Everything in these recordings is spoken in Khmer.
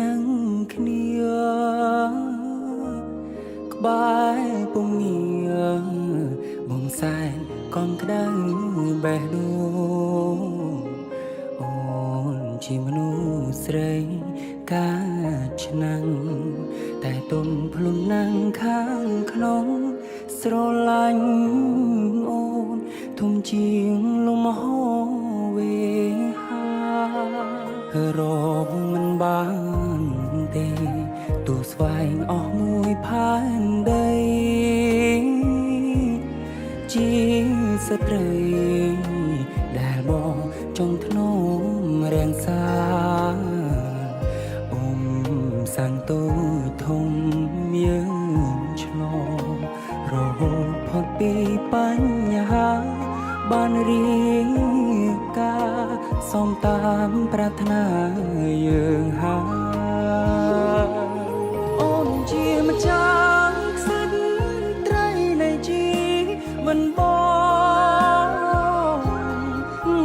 នឹងគ្នាក្បែរពុំងារបំសែនកំក្តៅបេះដូងអូនជាមនុស្សស្រីកាឆ្នាំងតែទុំភ្លុំណាំងខាងក្នុងស្រឡាញ់អូនធំជាងលំហវេហារកមិនបានទេទោះស្វែងអស់មួយផែនដីជាស្ត្រីដែលបងចង់ធ្នមរាំងសាសាំងតូចធំយើងឆ្លងរហូតផុតពីបញ្ហាបានរៀងការសំតាមប្រាថ្នាយើងហើយអូនជាម្ចាស់ខ្សាច់ត្រីនៃជីមិនបង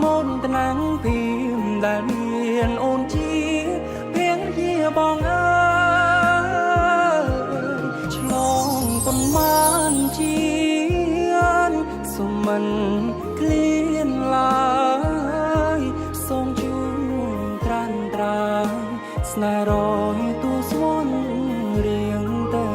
មុនត្នាំងពីមដែលមានអូនជាភរិយាបងអើយឆ្លងប៉ុន្មានជាតិសុំមិនក្លៀនឡើយសូមជួនត្រានត្រាយស្នេហ៍រយទូស្វន់រៀងទៅ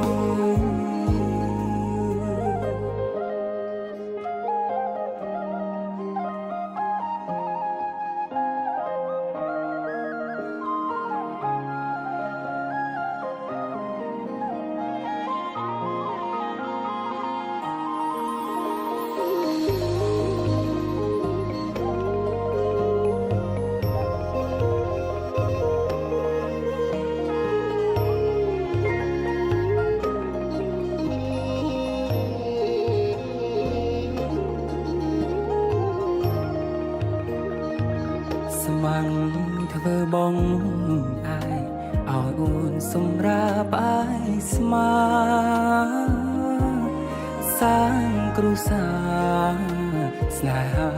ស្មាំងធ្វើបងអាយឲ្យអូនសម្រាប់អាយស្មាសាងគ្រួសារស្នេហា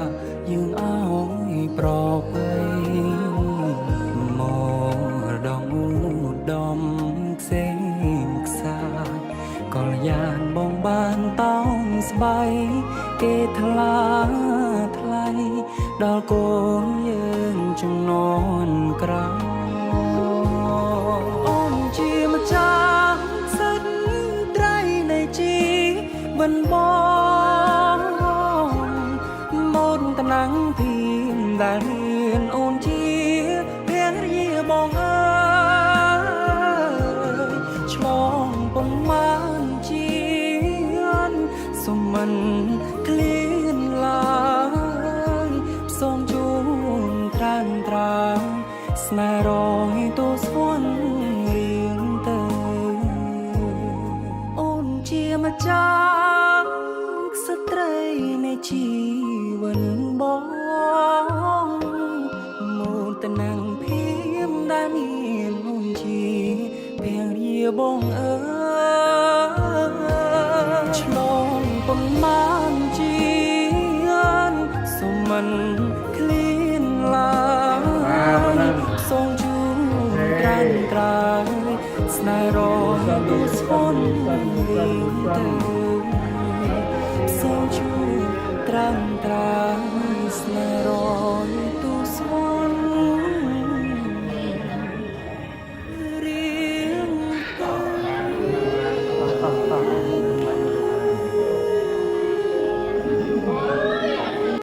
យើងឲ្យប្រពៃមរដងឧត្តមផ្សេងខ្សាកលយានបងបានតោងស្បៃគេថ្លាថ្លៃដល់កូនយើងចំណនក្រោយអូនជាម្ចាស់សិទ្ធត្រីនៃជីមិនបងមុនត្នាំងពីមដែលមានអូនជាភរិយាបងអើយឆ្លងប៉ុន្មានជាតិសុំមិនក្លៀនឡើយសូមជួនត្រានត្រាយស្នេហ៍រយទូស្វន់រៀងទៅអូនជាម្ចាស់ស្ត្រីនៃជីវិតបងមកតណាំងភៀមដែលមានអូនជាភរិយាបងអើយឆ្លងប៉ុន្មានជាតិសូមមិនក្លៀនឡើយសូមជួនត្រានត្រាយស្នេហ៍រយទូស្វន់រៀងទៅសូមជួនត្រានត្រាយ